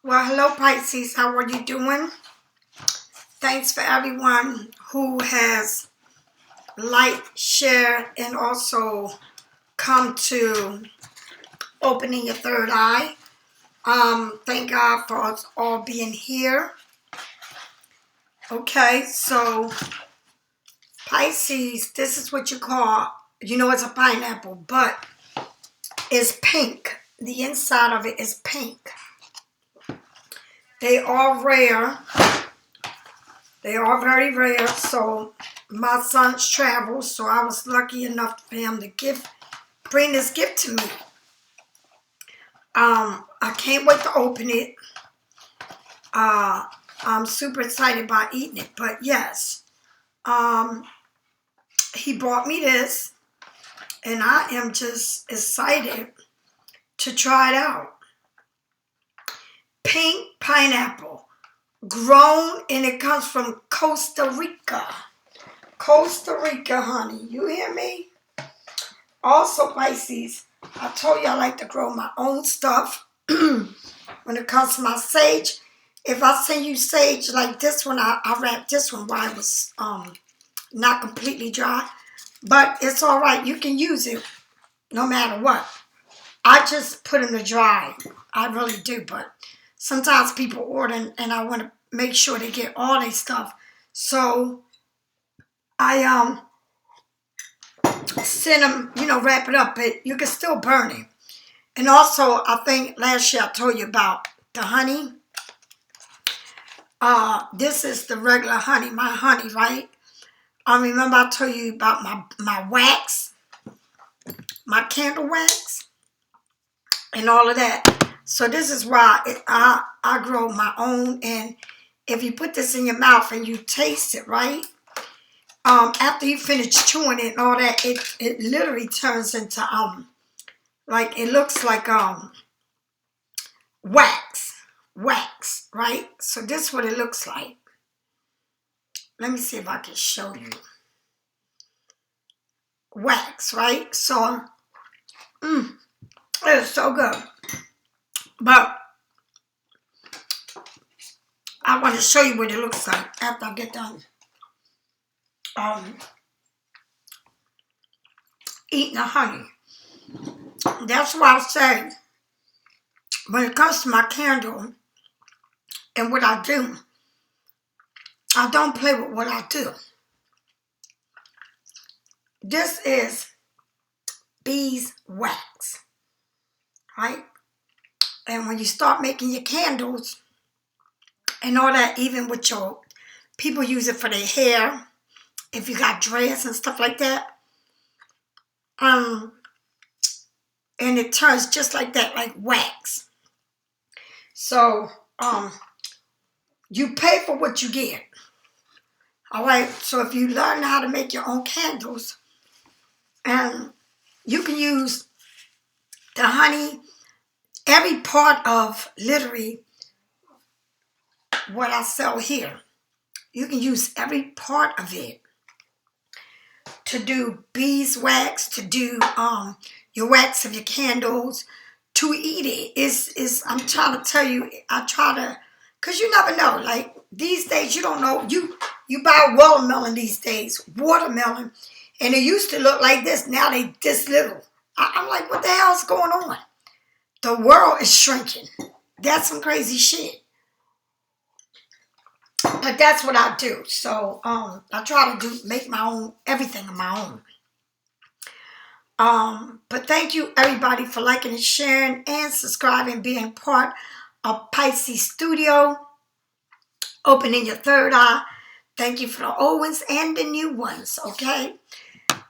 Well, hello Pisces, how are you doing? Thanks for everyone who has liked, shared, and also come to opening your third eye. Thank God for us all being here. Okay, so Pisces, this is what you call, it's a pineapple, but it's pink. The inside of it is pink. They are rare. They are very rare, so my son's travels, so I was lucky enough for him to bring this gift to me. I can't wait to open it. I'm super excited about eating it, but yes, he brought me this, and I am just excited to try it out. Pink pineapple, grown, and it comes from Costa Rica. Costa Rica, honey. You hear me? Also, Pisces, I told you I like to grow my own stuff. When it comes to my sage, if I send you sage like this one, I wrapped this one while it was not completely dry. But it's all right. You can use it no matter what. I just put them to dry. I really do. But sometimes people order and I want to make sure they get all their stuff. So I send them, wrap it up, but you can still burn it. And also, I think last year I told you about the honey. This is the regular honey, my honey, right? Remember I told you about my wax, my candle wax, and all of that. So this is why I grow my own. And if you put this in your mouth and you taste it, right? After you finish chewing it and all that, it literally turns into like it looks like wax, right? So this is what it looks like. Let me see if I can show you. Wax, right? So it's so good. But I want to show you what it looks like after I get done eating the honey. That's why I say when it comes to my candle and what I do, I don't play with what I do. This is beeswax, right? And when you start making your candles and all that, even with your people use it for their hair, if you got dreads and stuff like that, and it turns just like that, like wax. So you pay for what you get. All right. So if you learn how to make your own candles, and you can use the honey, every part of literally what I sell here, you can use every part of it to do beeswax, to do your wax of your candles, to eat it. Is I'm trying to tell you, I try to, because you never know. Like these days, you don't know. You buy watermelon these days, watermelon, and it used to look like this. Now they this little. I'm like, what the hell's going on? The world is shrinking. That's some crazy shit. But that's what I do. So I try to make my own, everything of my own. But thank you everybody for liking and sharing and subscribing, being part of Pisces Studio, opening your third eye. Thank you for the old ones and the new ones, okay?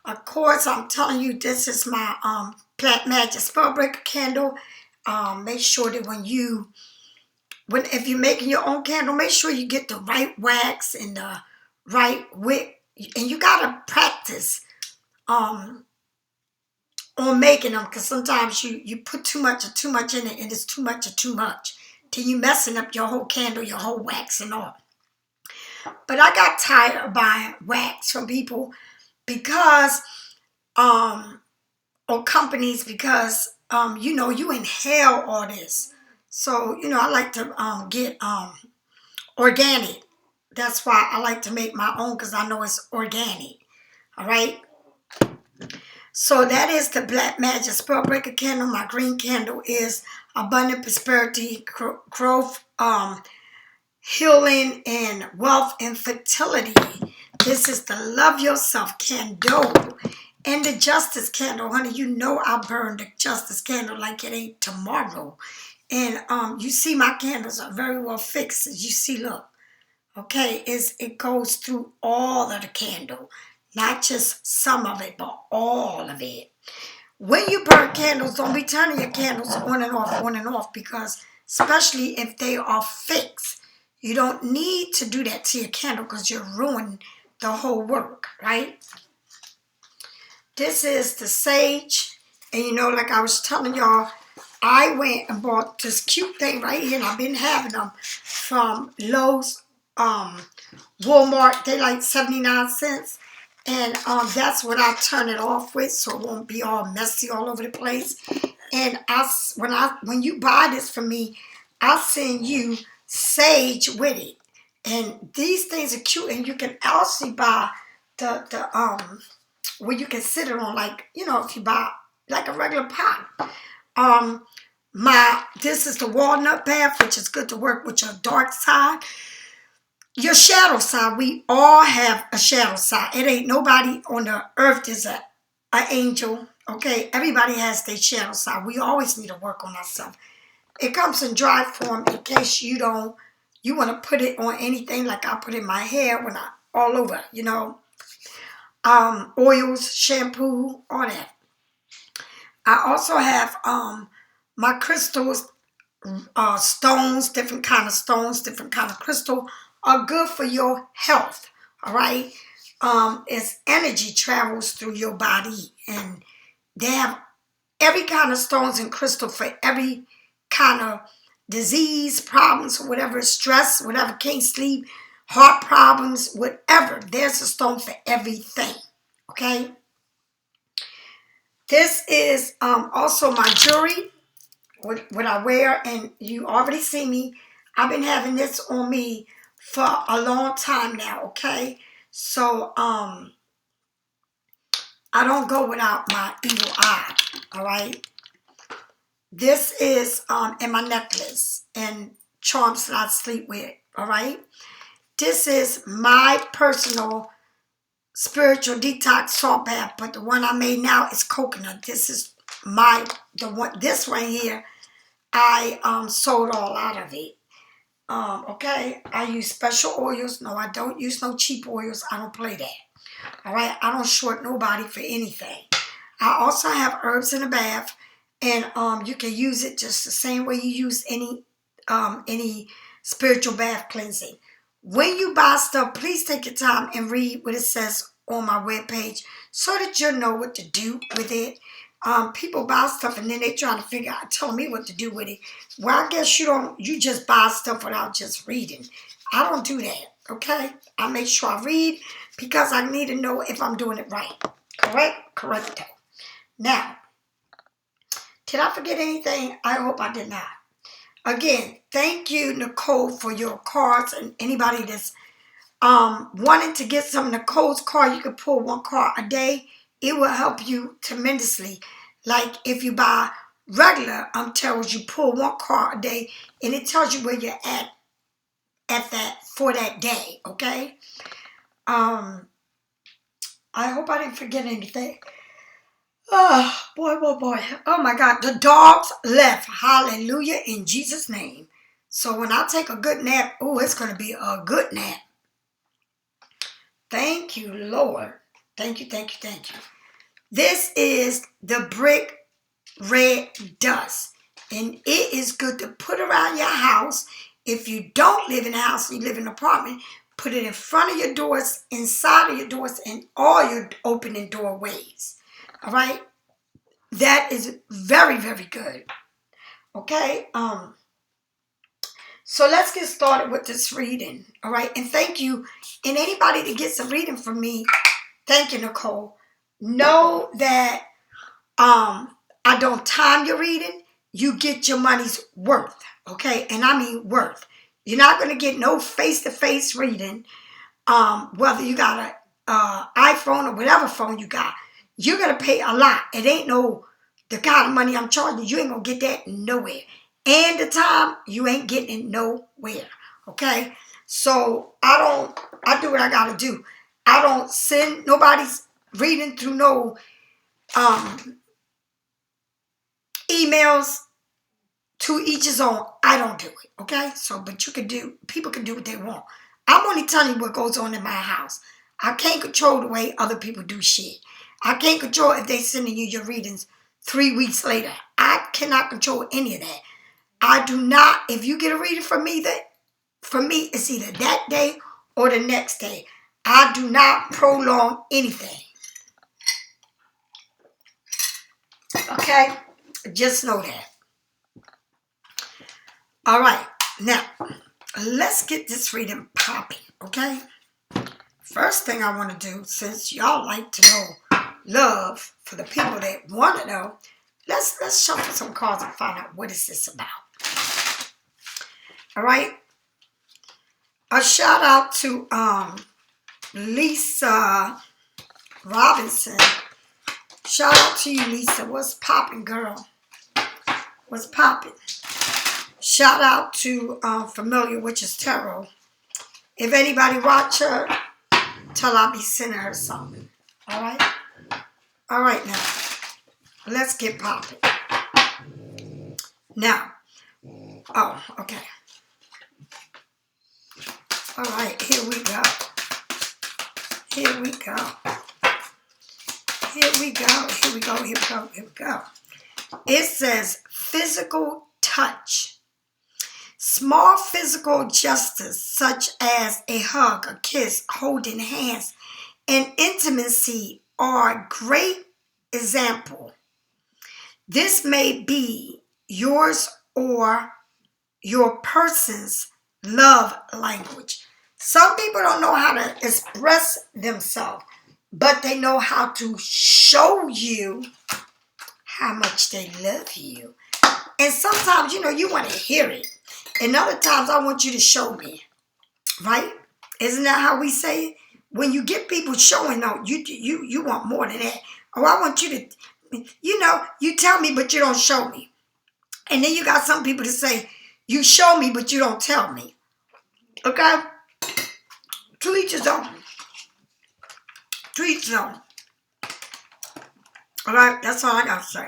Of course, I'm telling you, this is my Plant Magic Spellbreaker candle. Make sure that if you're making your own candle, make sure you get the right wax and the right wick. And you gotta practice on making them, because sometimes you put too much in it, and it's too much till you messing up your whole candle, your whole wax and all. But I got tired of buying wax from people because or companies, because you inhale all this. So, you know, I like to get organic. That's why I like to make my own, because I know it's organic. All right. So that is the Black Magic Spell Breaker candle. My green candle is abundant prosperity, growth, healing, and wealth and fertility. This is the Love Yourself candle. And the Justice candle, honey, you know I burn the Justice candle like it ain't tomorrow. And you see my candles are very well fixed. As you see, look. Okay, it goes through all of the candle. Not just some of it, but all of it. When you burn candles, don't be turning your candles on and off, because especially if they are fixed, you don't need to do that to your candle, because you're ruining the whole work, right? This is the sage, and you know, like I was telling y'all, I went and bought this cute thing right here, and I've been having them from Lowe's, Walmart. They like 79 cents. And that's what I turn it off with, so it won't be all messy all over the place. And when you buy this from me, I'll send you sage with it. And these things are cute, and you can also buy the where you can sit it on, like, you know, if you buy like a regular pot. This is the walnut bath, which is good to work with your dark side. Your shadow side, we all have a shadow side. It ain't nobody on the earth is an angel, okay? Everybody has their shadow side. We always need to work on ourselves. It comes in dry form in case you want to put it on anything, like I put in my hair when all over, you know. Oils, shampoo, all that. I also have my crystals, stones, different kind of crystal are good for your health. All right. As energy travels through your body, and they have every kind of stones and crystal for every kind of disease, problems, whatever, stress, whatever, can't sleep, heart problems, whatever. There's a stone for everything. Okay. This is also my jewelry, what I wear, and you already see me. I've been having this on me for a long time now, okay? So, I don't go without my evil eye, all right? This is in my necklace and charms that I sleep with, all right? This is my personal spiritual detox salt bath, but the one I made now is coconut. This is this one here, I sold all out of it. Okay, I use special oils. No, I don't use no cheap oils. I don't play that. All right, I don't short nobody for anything. I also have herbs in the bath, and you can use it just the same way you use any spiritual bath cleansing. When you buy stuff, please take your time and read what it says on my webpage, so that you'll know what to do with it. People buy stuff and then they trying to figure out, telling me what to do with it. Well, I guess you just buy stuff without just reading. I don't do that, okay? I make sure I read, because I need to know if I'm doing it right. Correct? Correcto. Now, did I forget anything? I hope I did not. Again, thank you, Nicole, for your cards, and anybody that's wanting to get some of Nicole's card. You can pull one card a day. It will help you tremendously. Like if you buy regular tells you pull one card a day, and it tells you where you're at that for that day. Okay. I hope I didn't forget anything. Oh boy, boy, boy. Oh my God, the dogs left. Hallelujah, in Jesus' name. So when I take a good nap, oh, it's gonna be a good nap. Thank you, Lord. Thank you, thank you, thank you. This is the brick red dust, and it is good to put around your house. If you don't live in a house, you live in an apartment, put it in front of your doors, inside of your doors, and all your opening doorways. All right? That is very, very good. Okay? So let's get started with this reading. All right? And thank you. And anybody that gets a reading from me, thank you, Nicole. Know that I don't time your reading. You get your money's worth. Okay, and I mean worth. You're not going to get no face-to-face reading, whether you got a iPhone or whatever phone you got. You're going to pay a lot. It ain't no, the kind of money I'm charging, you ain't going to get that nowhere. And the time, you ain't getting it nowhere. Okay? So, I do what I got to do. I don't send nobody's reading through no emails. To each his own. I don't do it, okay? So, but people can do what they want. I'm only telling you what goes on in my house. I can't control the way other people do shit. I can't control if they sending you your readings 3 weeks later. I cannot control any of that. I do not, if you get a reading from me, it's either that day or the next day. I do not prolong anything. Okay? Just know that. All right, now, let's get this reading popping, okay? First thing I want to do, since y'all like to know love, for the people that want to know, let's shuffle some cards and find out what is this about. All right? A shout out to Lisa Robinson. Shout out to you, Lisa. What's popping, girl? What's popping? Shout out to Familiar Witches Tarot. If anybody watch her, tell I'll be sending her something. All right? All right, now. Let's get popping. Now. Oh, okay. All right, here we go. Here we go. Here we go. Here we go. Here we go. Here we go. It says physical touch. Small physical gestures such as a hug, a kiss, holding hands, and intimacy are a great example. This may be yours or your person's love language. Some people don't know how to express themselves, but they know how to show you how much they love you. And sometimes, you want to hear it. And other times, I want you to show me. Right? Isn't that how we say it? When you get people showing out, you want more than that. Oh, I want you to, you tell me, but you don't show me. And then you got some people to say, you show me, but you don't tell me. Okay? To each his own. To each his own. All right? That's all I got to say.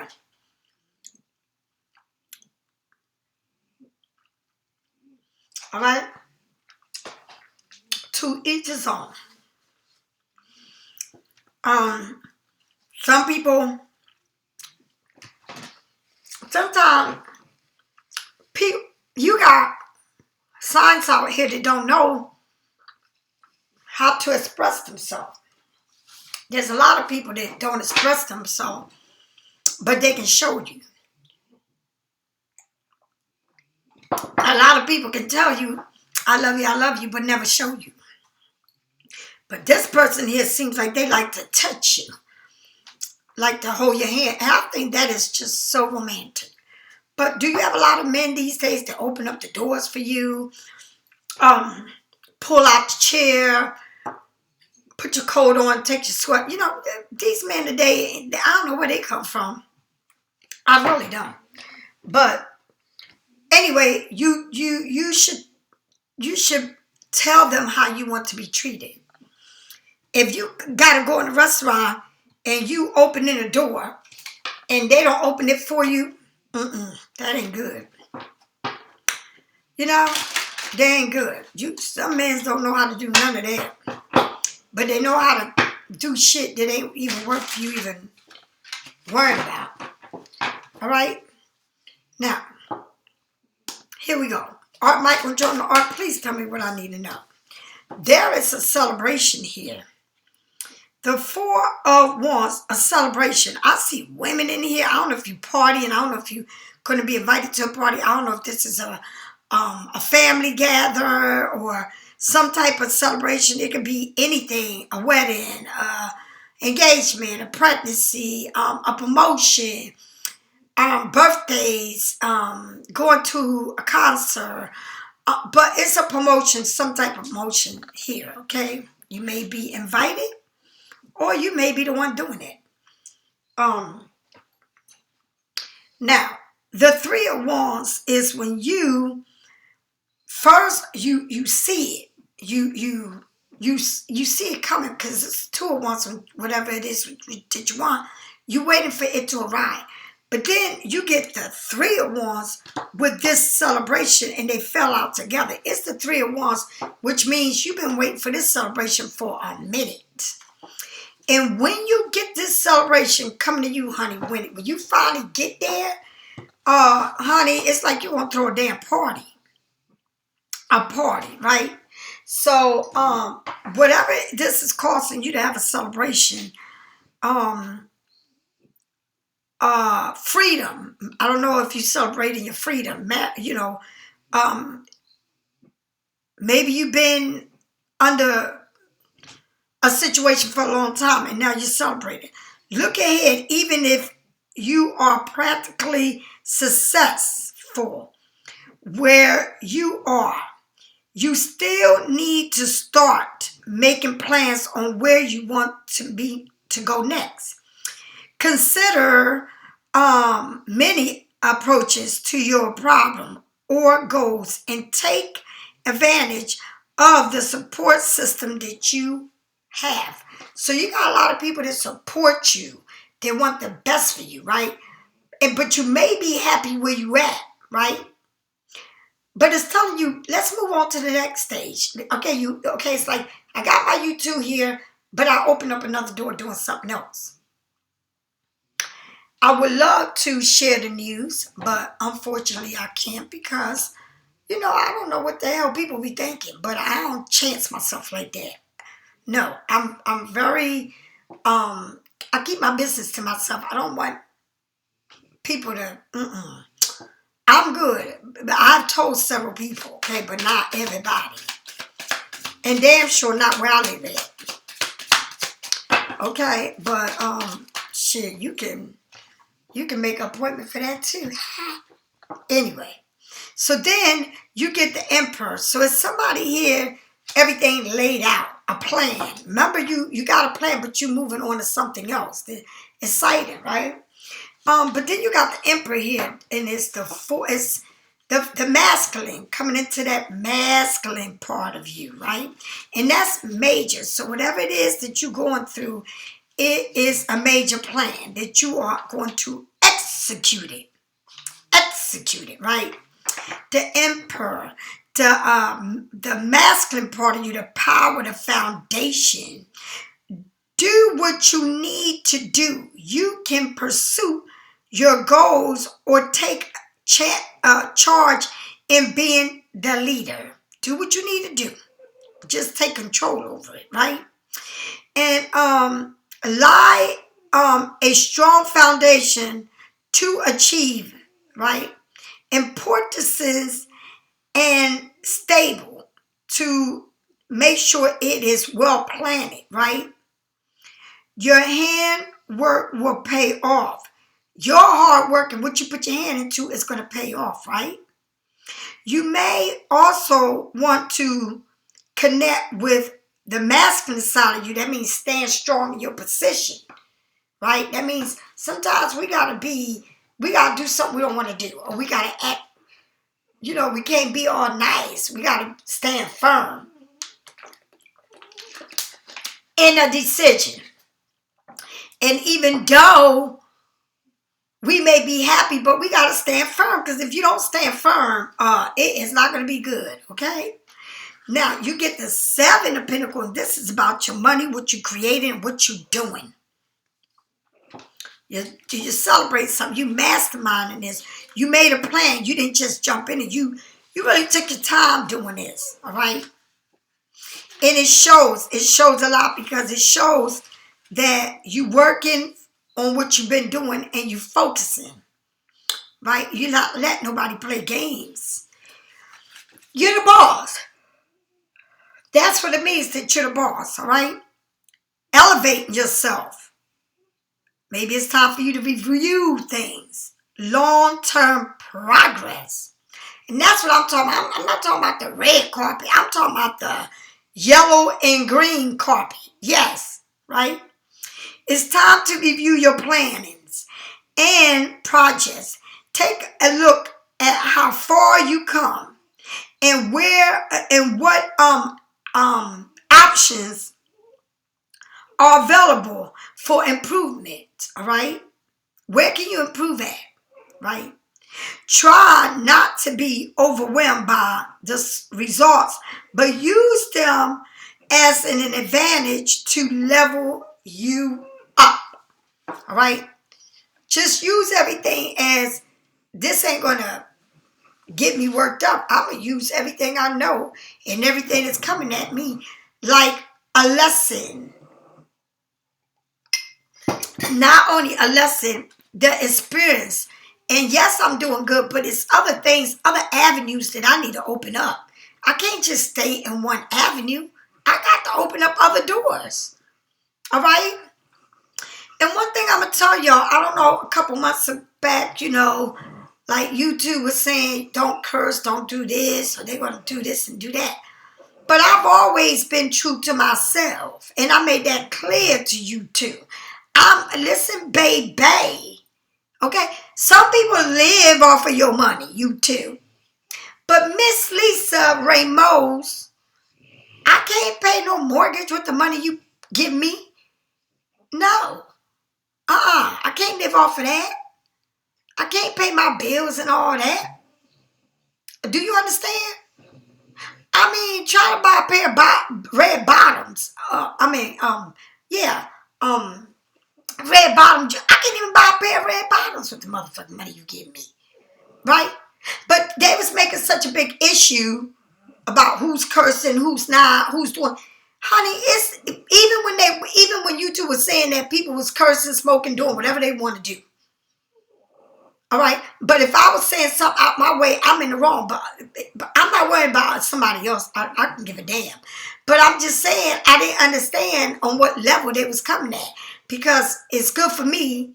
All right? To each his own. Some people, sometimes, you got signs out here that don't know how to express themselves. There's a lot of people that don't express themselves, but they can show you. A lot of people can tell you, I love you, but never show you. But this person here seems like they like to touch you, like to hold your hand. And I think that is just so romantic. But do you have a lot of men these days that open up the doors for you, pull out the chair, put your coat on, take your sweat? These men today, I don't know where they come from. I really don't. But anyway, you should tell them how you want to be treated. If you gotta go in a restaurant and you open in a door and they don't open it for you, that ain't good. They ain't good. Some men don't know how to do none of that. But they know how to do shit that ain't even worth you even worrying about. All right? Now, here we go. Art Michael Jordan, Art, please tell me what I need to know. There is a celebration here. The Four of Wands, a celebration. I see women in here. I don't know if you partying. I don't know if you going to be invited to a party. I don't know if this is a family gather or some type of celebration. It could be anything, a wedding, engagement, a pregnancy, a promotion, birthdays, going to a concert. But it's a promotion, some type of promotion here, okay? You may be invited or you may be the one doing it. Now, the Three of Wands is when you first you see it. You see it coming because it's Two of Wands, whatever it is that you want. You're waiting for it to arrive. But then you get the Three of Wands with this celebration and they fell out together. It's the Three of Wands, which means you've been waiting for this celebration for a minute. And when you get this celebration coming to you, honey, when you finally get there, honey, it's like you want to throw a damn party. A party, right? So, whatever this is causing you to have a celebration, freedom. I don't know if you're celebrating your freedom. Maybe you've been under a situation for a long time and now you're celebrating. Look ahead, even if you are practically successful where you are, you still need to start making plans on where you want to go next. Consider many approaches to your problem or goals and take advantage of the support system that you have. So you got a lot of people that support you. They want the best for you, right? But you may be happy where you at, right? But it's telling you, let's move on to the next stage. Okay, it's like, I got my you.To here, but I open up another door doing something else. I would love to share the news, but unfortunately I can't because, I don't know what the hell people be thinking, but I don't chance myself like that. No, I'm very, I keep my business to myself. I don't want people to, I'm good. I've told several people, okay, but not everybody. And damn sure not where I live at. Okay, but shit, you can make an appointment for that too. Anyway, so then you get the Emperor. So it's somebody here, everything laid out, a plan. Remember, you got a plan, but you're moving on to something else. Exciting, right? But then you got the Emperor here, and it's the masculine coming into that masculine part of you, right? And that's major. So whatever it is that you're going through, it is a major plan that you are going to execute it. Execute it, right? The Emperor, the masculine part of you, the power, the foundation. Do what you need to do. You can pursue your goals or take charge in being the leader. Do what you need to do. Just take control over it, right? And lie a strong foundation to achieve, right? Importance and stable to make sure it is well planned, right? Your handwork will pay off. Your hard work and what you put your hand into is going to pay off, right? You may also want to connect with the masculine side of you. That means stand strong in your position, right? That means sometimes we got to do something we don't want to do. Or we got to act, we can't be all nice. We got to stand firm in a decision. And even though we may be happy, but we got to stand firm. Because if you don't stand firm, it is not going to be good, okay? Now, you get the Seven of Pentacles. This is about your money, what you're creating, what you're doing. You celebrate something. You masterminding this. You made a plan. You didn't just jump in it. You really took your time doing this, all right? And it shows. It shows a lot because it shows that you working on what you've been doing and you focusing, right? You're not letting nobody play games. You're the boss. That's what it means that you're the boss, all right? Elevating yourself. Maybe it's time for you to review things. long-term progress. And that's what I'm talking about. I'm not talking about the red carpet. I'm talking about the yellow and green carpet. Yes, right? It's time to review your plannings and projects. Take a look at how far you come and where and what options are available for improvement. All right, where can you improve at? Right. Try not to be overwhelmed by the results, but use them as an advantage to level you up. All right. Just use everything as this ain't going to get me worked up. I'm going to use everything I know and everything that's coming at me like a lesson. Not only a lesson, the experience. And yes, I'm doing good, but it's other things, other avenues that I need to open up. I can't just stay in one avenue. I got to open up other doors. All right? And one thing I'm going to tell y'all, I don't know, a couple months back, like U2 was saying, don't curse, don't do this, or they're going to do this and do that. But I've always been true to myself, and I made that clear to you too. Listen, baby. Okay? Some people live off of your money, you too. But Miss Lisa Ramos, I can't pay no mortgage with the money you give me. No. I can't live off of that. I can't pay my bills and all that. Do you understand? I mean, try to buy a pair of red bottoms. Red bottoms. I can't even buy a pair of red bottoms with the motherfucking money you give me. Right? But they was making such a big issue about who's cursing, who's not, who's doing. Honey, it's even when you two were saying that people was cursing, smoking, doing whatever they want to do. All right? But if I was saying something out my way, I'm in the wrong. But I'm not worried about somebody else. I can give a damn. But I'm just saying I didn't understand on what level they was coming at. Because it's good for me.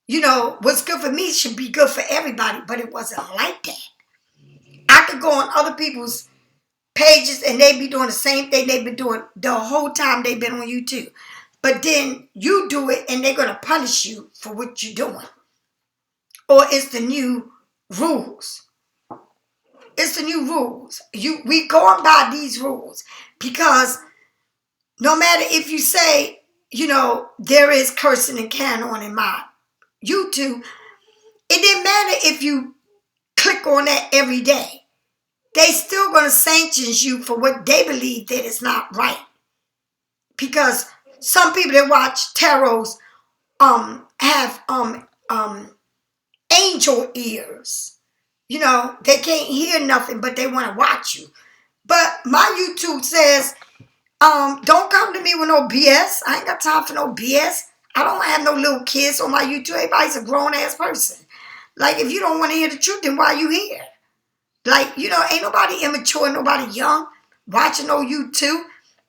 What's good for me should be good for everybody. But it wasn't like that. I could go on other people's pages and they be doing the same thing they've been doing the whole time they've been on YouTube. But then you do it and they're going to punish you for what you're doing. Or it's the new rules. It's the new rules. We going by these rules. Because no matter if you say, there is cursing and carrying on in my YouTube, it didn't matter if you click on that every day. They still going to sanction you for what they believe that is not right. Because some people that watch tarots have angel ears. They can't hear nothing, but they want to watch you. But my YouTube says, don't come to me with no BS. I ain't got time for no BS. I don't have no little kids on my YouTube. Everybody's a grown-ass person. Like, if you don't want to hear the truth, then why you here? Like, ain't nobody immature, nobody young watching no YouTube.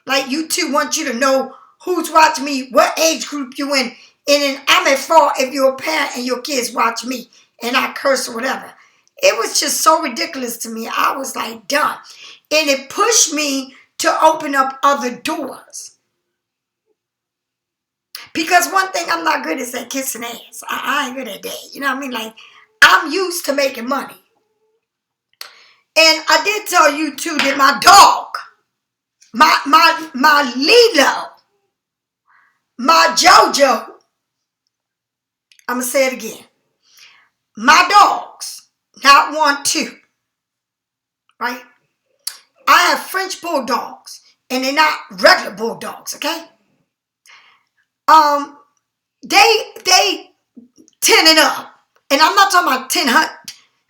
Like, YouTube wants you to know who's watching me, what age group you in. And then I'm at fault if you're a parent and your kids watch me and I curse or whatever. It was just so ridiculous to me. I was like, done. And it pushed me to open up other doors. Because one thing I'm not good at is that kissing ass. I ain't good at that. You know what I mean? Like, I'm used to making money. And I did tell you too that my dog, my Lilo, my Jojo, I'm going to say it again. My dogs, not 1, 2, right? I have French bulldogs, and they're not regular bulldogs, okay? They 10 and up. And I'm not talking about 10 hunt.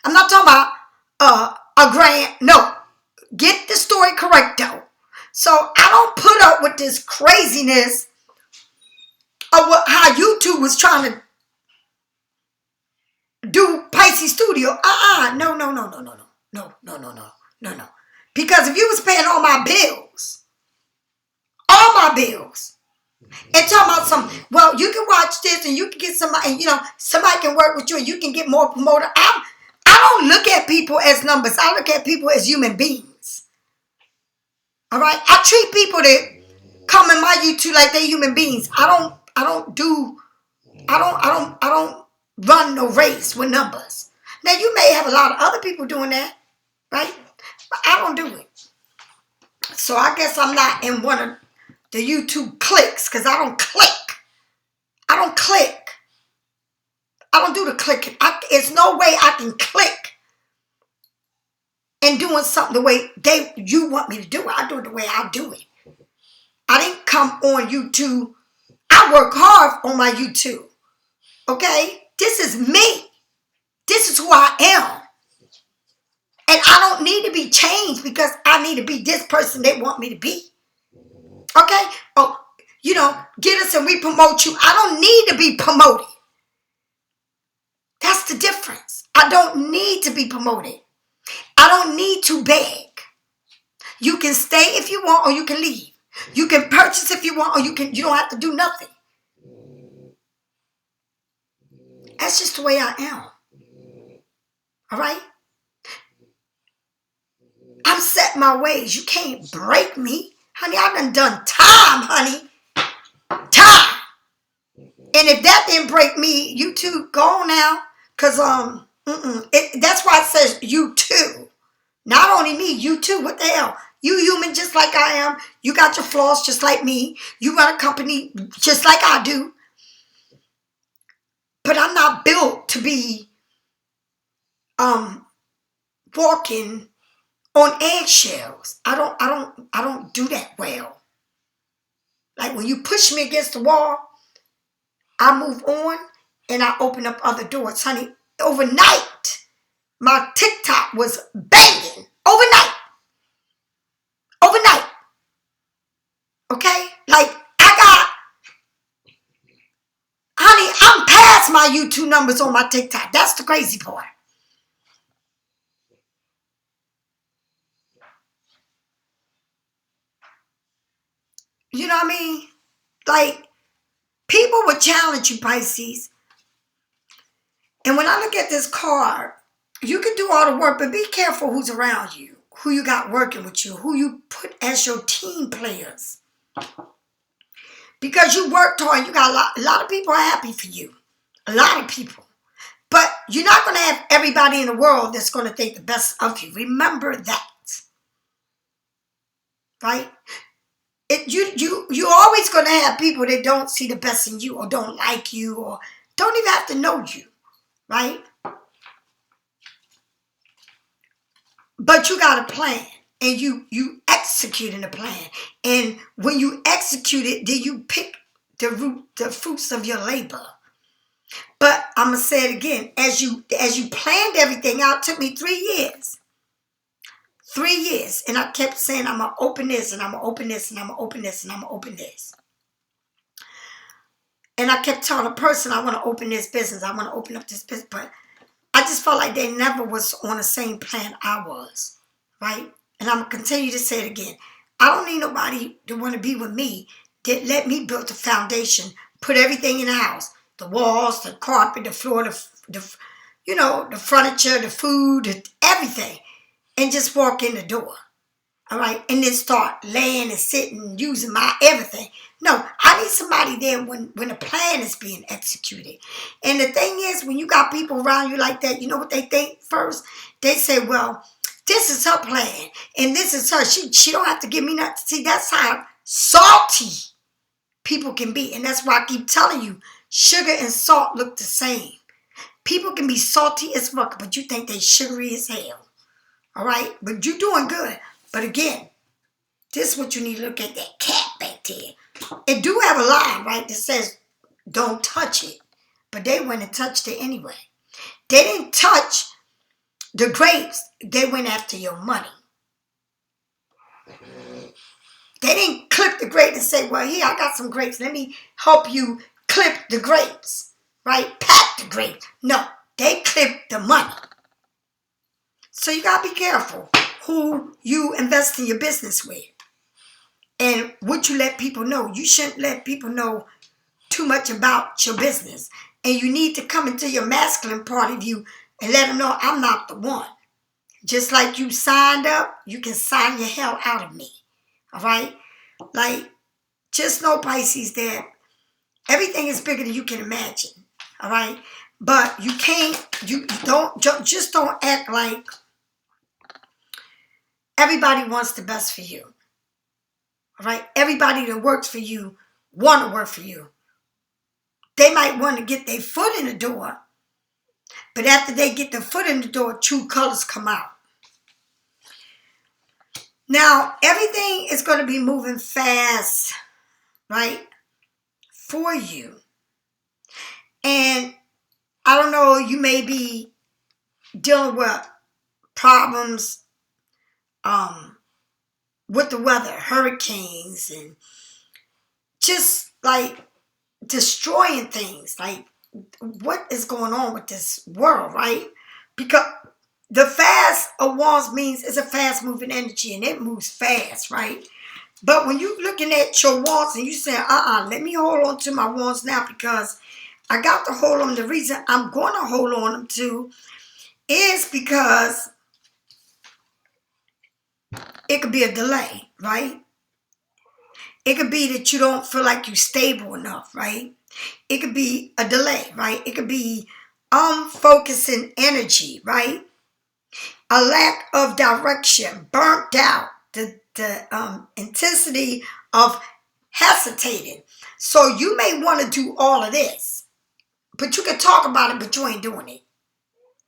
I'm not talking about a grand. No. Get the story correct, though. So I don't put up with this craziness of how YouTube was trying to do Pisces Studio. No. Because if you was paying all my bills, And talking about well, you can watch this and you can get somebody, and somebody can work with you and you can get more promoted. I don't look at people as numbers. I look at people as human beings. All right? I treat people that come in my YouTube like they're human beings. I don't run no race with numbers. Now, you may have a lot of other people doing that, right? But I don't do it. So I guess I'm not in one of the YouTube clicks because I don't click. I don't click. I don't do the clicking. There's no way I can click and doing something the way you want me to do it. I do it the way I do it. I didn't come on YouTube. I work hard on my YouTube. Okay? This is me. This is who I am. And I don't need to be changed because I need to be this person they want me to be. Okay? Oh, get us and we promote you. I don't need to be promoted. That's the difference. I don't need to be promoted. I don't need to beg. You can stay if you want or you can leave. You can purchase if you want or you don't have to do nothing. That's just the way I am. All right? I'm set my ways. You can't break me. Honey, I done time, honey. Time. And if that didn't break me, you too, go on now. Because that's why it says you too. Not only me, you too. What the hell? You human just like I am. You got your flaws just like me. You run a company just like I do. But I'm not built to be walking on eggshells. I don't do that well. Like when you push me against the wall, I move on and I open up other doors. Honey, overnight, my TikTok was banging. Overnight. Okay? Like, honey, I'm past my YouTube numbers on my TikTok. That's the crazy part. You know what I mean? Like, people would challenge you, Pisces. And when I look at this card, you can do all the work, but be careful who's around you, who you got working with you, who you put as your team players. Because you worked hard, you got a lot of people are happy for you. A lot of people. But you're not going to have everybody in the world that's going to think the best of you. Remember that. Right? You're always going to have people that don't see the best in you or don't like you or don't even have to know you. Right? But you got a plan. And you executing the plan. And when you execute it, then you pick the fruits of your labor. But I'm going to say it again. As you planned everything out, it took me 3 years. 3 years. And I kept saying, I'm going to open this, and I'm going to open this, and I'm going to open this, and I'm going to open this. And I kept telling a person, I want to open this business. I want to open up this business. But I just felt like they never was on the same plan I was. Right? And I'm going to continue to say it again. I don't need nobody to want to be with me that let me build the foundation, put everything in the house. The walls, the carpet, the floor, the furniture, the food, everything. And just walk in the door. All right? And then start laying and sitting and using my everything. No, I need somebody there when the plan is being executed. And the thing is, when you got people around you like that, you know what they think first? They say, well, this is her plan, and this is her. She don't have to give me nothing. See, that's how salty people can be. And that's why I keep telling you, sugar and salt look the same. People can be salty as fuck, but you think they sugary as hell. All right? But you're doing good. But again, this is what you need to look at, that cat back there. It do have a line, right, that says, don't touch it. But they went and touched it anyway. They didn't touch the grapes, they went after your money. They didn't clip the grape and say, well, here, I got some grapes. Let me help you clip the grapes, right? Pack the grapes. No, they clipped the money. So you got to be careful who you invest in your business with. and what you let people know. You shouldn't let people know too much about your business. And you need to come into your masculine part of you and let them know I'm not the one. Just like you signed up, you can sign your hell out of me. All right? Like, just know, Pisces, that everything is bigger than you can imagine. All right? But you just don't act like everybody wants the best for you. All right? Everybody that works for you want to work for you. They might want to get their foot in the door, but after they get their foot in the door, true colors come out. Now, everything is going to be moving fast, right, for you. And I don't know, you may be dealing with problems with the weather, hurricanes, and just like destroying things. Like, what is going on with this world, right? Because the fast of wands means it's a fast moving energy and it moves fast, right? But when you're looking at your wands and you saying, let me hold on to my wands now because I got to hold on. The reason I'm going to hold on them to is because it could be a delay, right? It could be that you don't feel like you're stable enough, right? It could be a delay, right? It could be unfocusing energy, right? A lack of direction, burnt out, the intensity of hesitating. So you may want to do all of this, but you can talk about it, but you ain't doing it,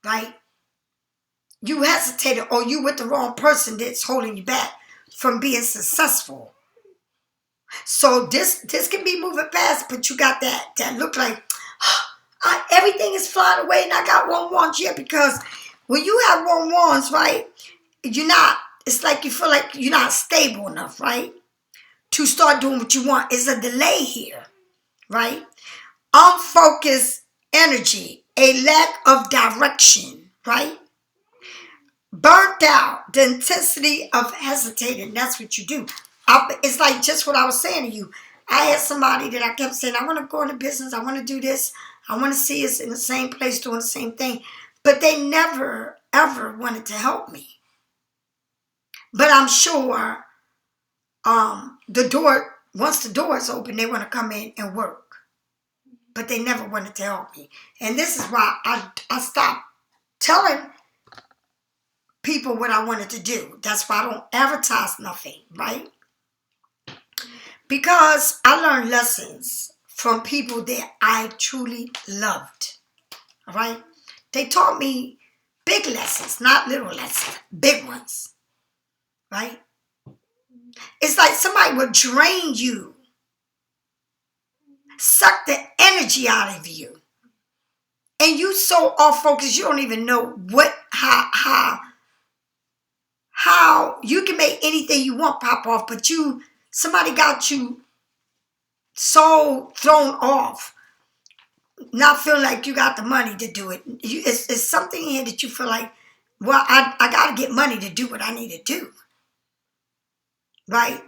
right? You hesitated, or you with the wrong person that's holding you back from being successful. So this can be moving fast, but you got that look like everything is flying away and I got one wand here, because when you have one wands, right, it's like you feel like you're not stable enough, right, to start doing what you want. It's a delay here, right? Unfocused energy, a lack of direction, right? Burnt out, the intensity of hesitating. That's what you do. It's like just what I was saying to you. I had somebody that I kept saying, I want to go into business. I want to do this. I want to see us in the same place doing the same thing. But they never, ever wanted to help me. But I'm sure once the door is open, they want to come in and work. But they never wanted to help me. And this is why I stopped telling people what I wanted to do. That's why I don't advertise nothing, right? Because I learned lessons from people that I truly loved, all right? They taught me big lessons, not little lessons, big ones, right? It's like somebody would drain you, suck the energy out of you, and you so off focus you don't even know how you can make anything you want pop off, but somebody got you so thrown off, not feeling like you got the money to do it. It's something here that you feel like, well, I got to get money to do what I need to do, right?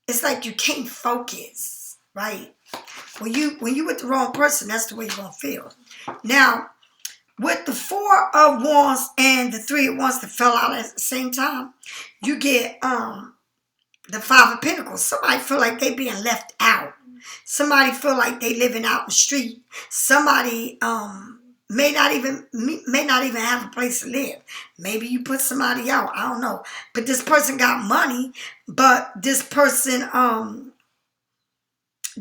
It's like you can't focus, right? When you with the wrong person, that's the way you're going to feel. Now, with the Four of Wands and the Three of Wands that fell out at the same time, you get the Five of Pentacles. Somebody feel like they being left out. Somebody feel like they living out in the street. Somebody may not even have a place to live. Maybe you put somebody out. I don't know. But this person got money, but this person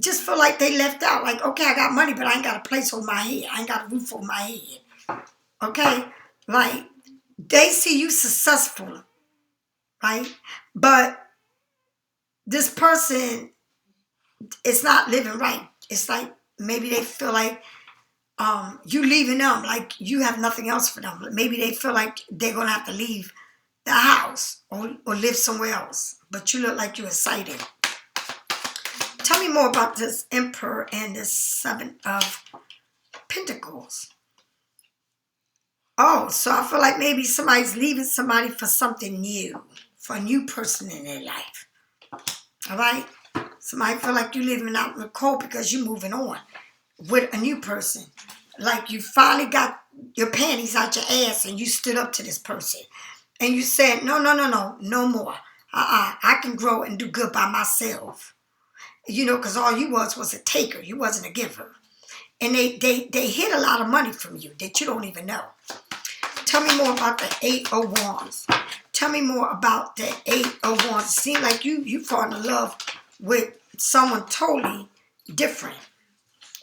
just feel like they left out. Like, okay, I got money, but I ain't got a place over my head. I ain't got a roof over my head. Okay? Like, they see you successful, right? But this person is not living right. It's like maybe they feel like you leaving them, like you have nothing else for them. Maybe they feel like they're going to have to leave the house or live somewhere else. But you look like you're excited. Tell me more about this Emperor and this Seven of Pentacles. Oh, so I feel like maybe somebody's leaving somebody for something new, for a new person in their life. All right? Somebody feel like you're living out in the cold because you're moving on with a new person. Like you finally got your panties out your ass and you stood up to this person. And you said, no more. I can grow and do good by myself. You know, because all you was a taker. You wasn't a giver. And they hid a lot of money from you that you don't even know. Tell me more about the 8 of Wands. Tell me more about the 8 of Wands. It seems like you fall in love with someone totally different.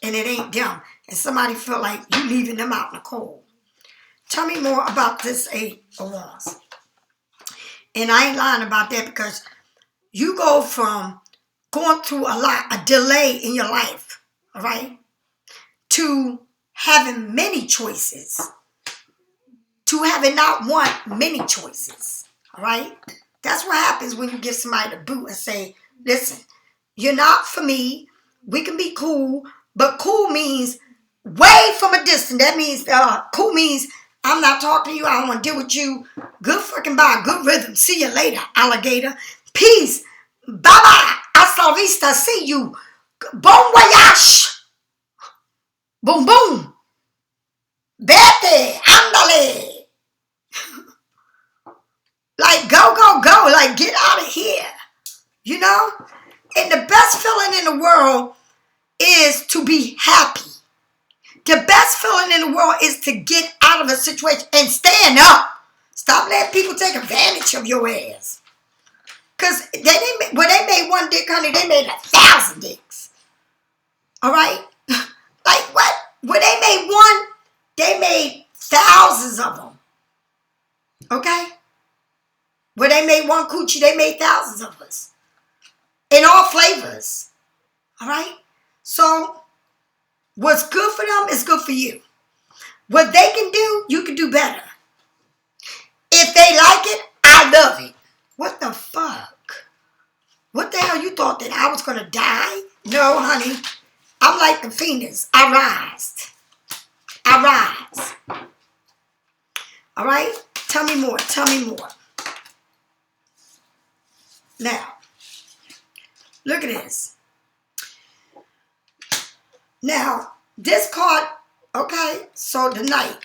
And it ain't them. And somebody feel like you leaving them out in the cold. Tell me more about this 8 of Wands. And I ain't lying about that because you go from going through a delay in your life, all right, to having many choices, to having not one, many choices, all right? That's what happens when you give somebody the boot and say, listen, you're not for me. We can be cool, but cool means way from a distance. That means, cool means I'm not talking to you. I don't want to deal with you. Good fucking bye. Good rhythm. See you later, alligator. Peace. Bye-bye. Hasta la vista. See you. Bon voyage. Boom, boom. Vete. Andale. Like, go, go, go. Like, get out of here. You know? And the best feeling in the world is to be happy. The best feeling in the world is to get out of a situation and stand up. Stop letting people take advantage of your ass. Because when they made one dick, honey, they made 1,000 dicks. All right? Like what? When they made one, they made thousands of them. Okay? When they made one coochie, they made thousands of us. In all flavors. All right? So, what's good for them is good for you. What they can do, you can do better. If they like it, I love it. What the fuck? What the hell you thought that I was going to die? No, honey. I'm like the phoenix. I rise. I rise. All right? Tell me more. Tell me more. Now, look at this. Now, this card, okay, so the Knight.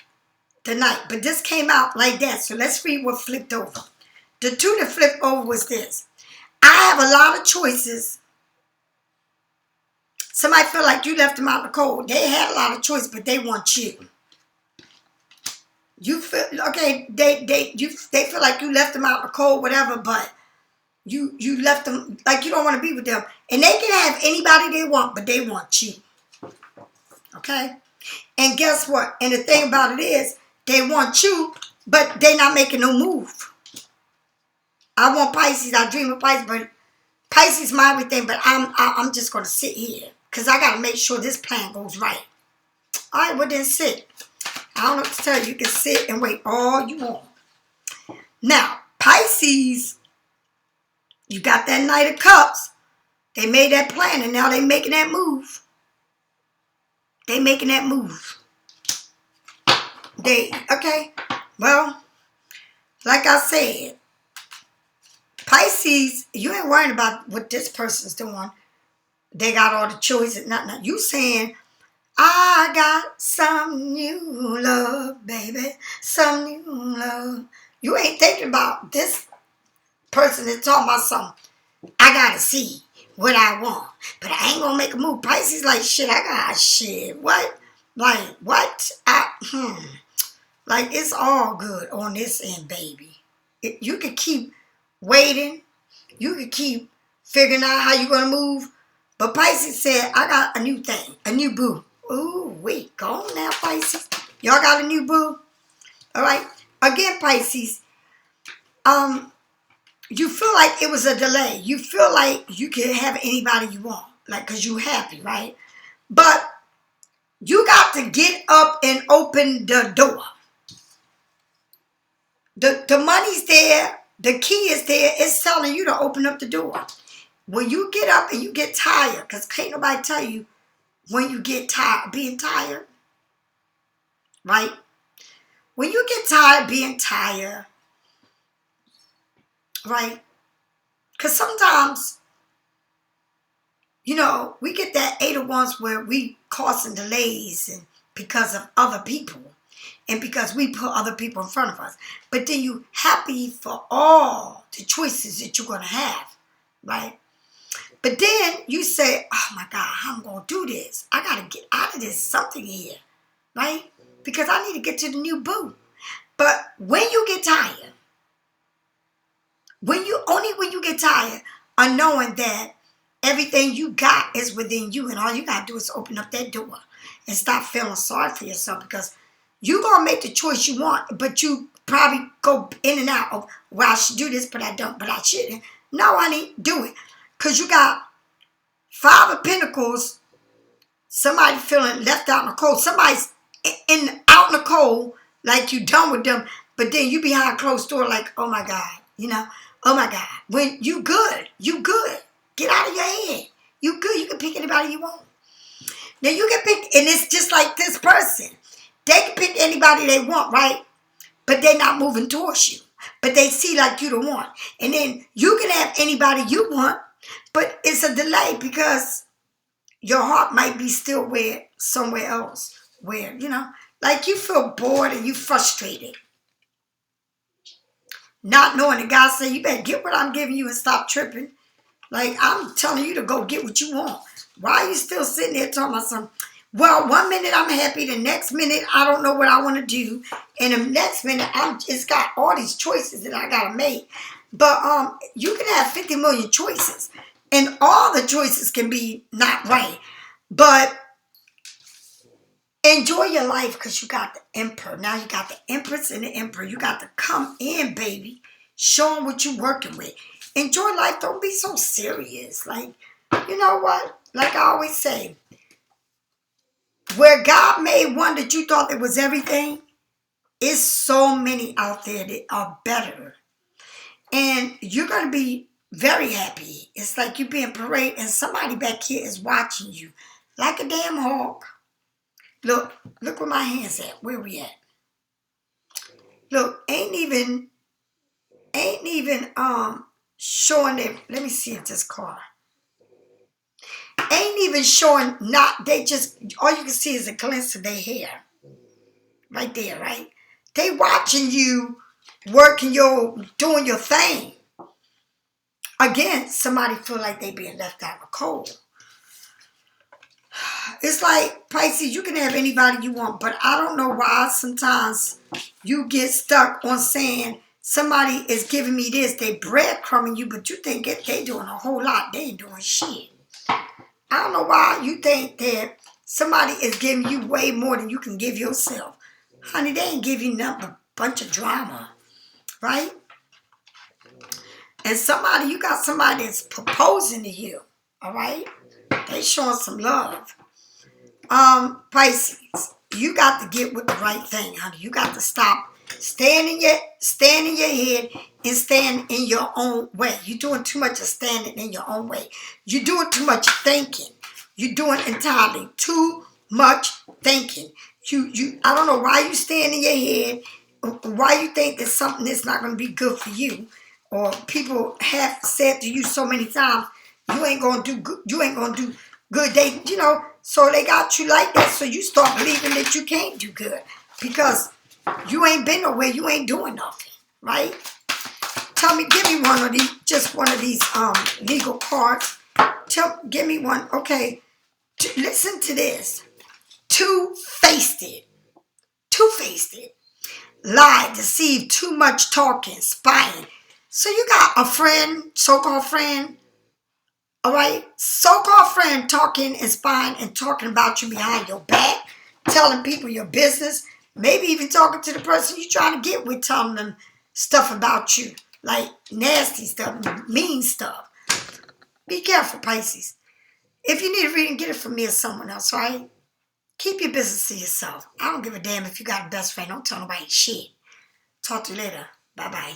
But this came out like that. So let's read what flipped over. The 2 that flipped over was this. I have a lot of choices. Somebody feel like you left them out in the cold. They had a lot of choices, but they want you. You feel, okay, they feel like you left them out in the cold, whatever, but you left them, like you don't want to be with them. And they can have anybody they want, but they want you. Okay? And guess what? And the thing about it is, they want you, but they're not making no move. I want Pisces. I dream of Pisces, but Pisces is my everything. But I'm just gonna sit here because I gotta make sure this plan goes right. All right, well then sit. I don't know what to tell you. You can sit and wait all you want. Now Pisces, you got that Knight of Cups. They made that plan, and now they making that move. They making that move. Okay, well, like I said, Pisces, you ain't worrying about what this person's doing. They got all the choices. Nothing. You saying, I got some new love, baby. Some new love. You ain't thinking about this person that's talking about something. I gotta see what I want. But I ain't gonna make a move. Pisces like, shit, I got shit. What? Like, what? Like, it's all good on this end, baby. You can keep waiting. You can keep figuring out how you're going to move. But Pisces said, I got a new thing, a new boo. Ooh, wait, go on now, Pisces. Y'all got a new boo? All right. Again, Pisces, you feel like it was a delay. You feel like you can have anybody you want, like, because you're happy, right? But you got to get up and open the door. The money's there. The key is there. It's telling you to open up the door. When you get up and you get tired, because can't nobody tell you when you get tired, being tired, right? When you get tired, being tired, right? Because sometimes we get that 8 of Wands where we causing delays and because of other people and because we put other people in front of us. But then you happy for all the choices that you're going to have, right? But then you say, oh my God, how I'm going to do this? I got to get out of this something here, right? Because I need to get to the new boo. But when you get tired, when you get tired of knowing that everything you got is within you and all you got to do is open up that door and stop feeling sorry for yourself, because you're going to make the choice you want, but you probably go in and out of, well, I should do this, but I don't, but I shouldn't. No, honey, do it. Because you got 5 of Pentacles, somebody feeling left out in the cold. Somebody's out in the cold, like you done with them, but then you behind closed door like, oh my God, oh my God. When you good. Get out of your head. You good. You can pick anybody you want. Now you can pick, and it's just like this person. They can pick anybody they want, right? But they're not moving towards you. But they see like you the one. And then you can have anybody you want, but it's a delay because your heart might be still somewhere else. Where, like you feel bored and you frustrated. Not knowing that God said, you better get what I'm giving you and stop tripping. Like, I'm telling you to go get what you want. Why are you still sitting there talking about something? Well, one minute I'm happy, the next minute I don't know what I want to do, and the next minute it's got all these choices that I gotta make. But you can have 50 million choices, and all the choices can be not right. But enjoy your life because you got the Emperor. Now you got the Empress and the Emperor. You got to come in, baby. Show them what you're working with. Enjoy life. Don't be so serious. Like, you know what? Like I always say, where God made one that you thought it was everything, is so many out there that are better. And you're going to be very happy. It's like you're being paraded and somebody back here is watching you like a damn hawk. Look where my hand's at. Where we at? Look, ain't even showing it. Let me see if this car. Ain't even showing, they just, all you can see is a glimpse of their hair. Right there, right? They watching you working doing your thing. Again, somebody feel like they being left out in the cold. It's like, Pisces, you can have anybody you want, but I don't know why sometimes you get stuck on saying somebody is giving me this, they breadcrumbing you, but you think they doing a whole lot. They ain't doing shit. I don't know why you think that somebody is giving you way more than you can give yourself. Honey, they ain't give you nothing but a bunch of drama, right? And you got somebody that's proposing to you, all right? They showing some love. Pisces, you got to get with the right thing, honey. You got to stop standing in your head and stand in your own way. You're doing too much of standing in your own way. You're doing too much thinking. You're doing entirely too much thinking. I don't know why you stand in your head, why you think that something that's not going to be good for you, or people have said to you so many times, you ain't going to do good. You ain't going to do good. So they got you like that. So you start believing that you can't do good because you ain't been nowhere. You ain't doing nothing, right? Give me one of these, just one of these legal cards. Give me one. Okay, listen to this. Two-faced it. Lie, deceive, too much talking, spying. So you got a friend, so-called friend, all right? So-called friend talking and spying and talking about you behind your back, telling people your business, maybe even talking to the person you're trying to get with, telling them stuff about you, like nasty stuff, mean stuff. Be careful, Pisces. If you need a reading, get it from me or someone else, right? Keep your business to yourself. I don't give a damn if you got a best friend. Don't tell nobody shit. Talk to you later. Bye-bye.